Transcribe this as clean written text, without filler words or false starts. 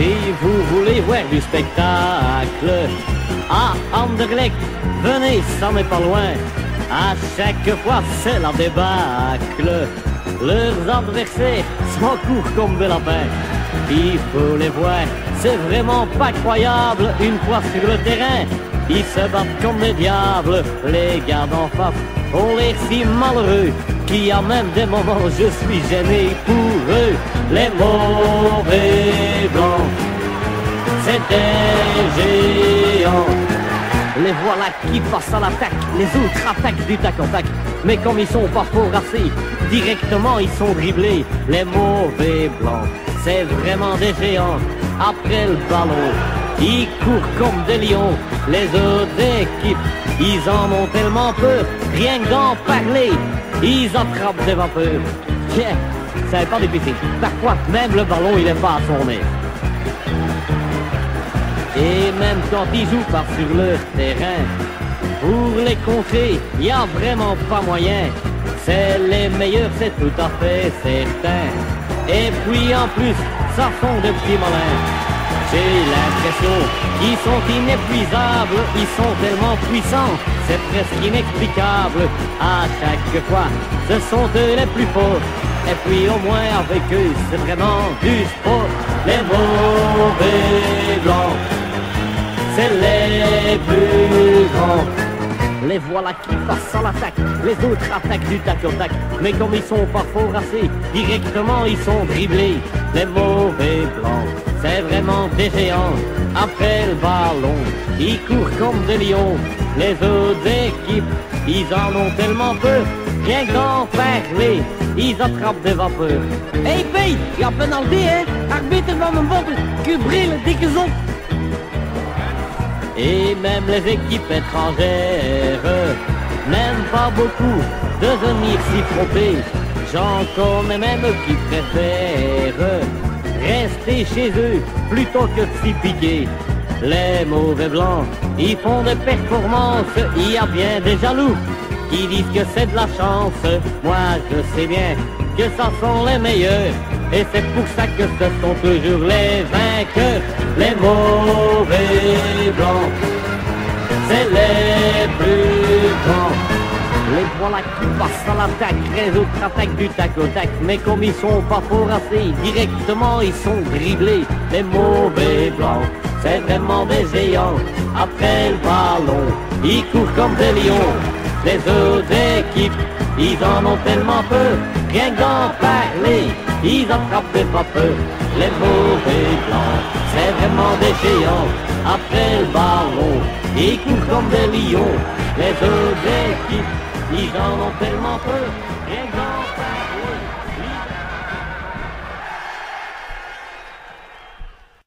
Si vous voulez voir du spectacle à Anderlecht, venez, ça n'est pas loin. À chaque fois, c'est la débâcle. Leurs adversaires sont courts comme des lapins. Il faut les voir, c'est vraiment pas croyable. Une fois sur le terrain, ils se battent comme des diables. Les gars d'en face ont l'air si malheureux qu'il y a même des moments où je suis gêné pour eux. Les mauvais blancs, c'est des géants. Les voilà qui passent à l'attaque, les autres attaquent du tac au tac. Mais comme ils sont pas forts assez, directement ils sont dribblés. Les mauvais blancs, c'est vraiment des géants. Après le ballon, ils courent comme des lions. Les autres équipes, ils en ont tellement peur, rien que d'en parler, ils attrapent des vapeurs. Tiens, c'est pas difficile. Parfois, même le ballon, il est pas à son aise. Et même quand ils jouent pas sur leur terrain, pour les contrer, y a vraiment pas moyen. C'est les meilleurs, c'est tout à fait certain. Et puis en plus, ça font de petits malins. J'ai l'impression qu'ils sont inépuisables, ils sont tellement puissants, c'est presque inexplicable. À chaque fois, ce sont eux les plus forts. Et puis au moins avec eux, c'est vraiment du sport. Les mauvais blancs, c'est les plus grands. Les voilà qui passent à l'attaque, les autres attaquent du tac au tac. Mais comme ils sont pas forts assez, directement ils sont dribblés. Les mauvais blancs, c'est vraiment des géants. Après le ballon, ils courent comme des lions. Les autres équipes, ils en ont tellement peur, rien que d'en parler, ils attrapent des vapeurs. Hey Pete, il y a penalty hè? Arbiter van mijn bobbel, kubrille, dikke zon. Et même les équipes étrangères n'aiment pas beaucoup de venir s'y tromper. J'en connais même qui préfèrent rester chez eux plutôt que de s'y piquer. Les mauvais blancs, ils font des performances, il y a bien des jaloux qui disent que c'est de la chance. Moi je sais bien que ça sont les meilleurs, et c'est pour ça que ce sont toujours les vainqueurs. Les mauvais blancs, c'est les plus grands. Les voilà qui passent à l'attaque, les autres attaquent du tac au tac. Mais comme ils sont pas forts assez, directement ils sont dribblés. Les mauvais blancs, c'est vraiment des géants. Après le ballon, ils courent comme des lions. Les autres équipes, ils en ont tellement peur, rien que d'en parler, ils attrapent des vapeurs. Les mauvais blancs, c'est vraiment des géants. Après le ballon, ils courent comme des lions. Les autres équipes, ils en ont tellement peur, rien que d'en parler.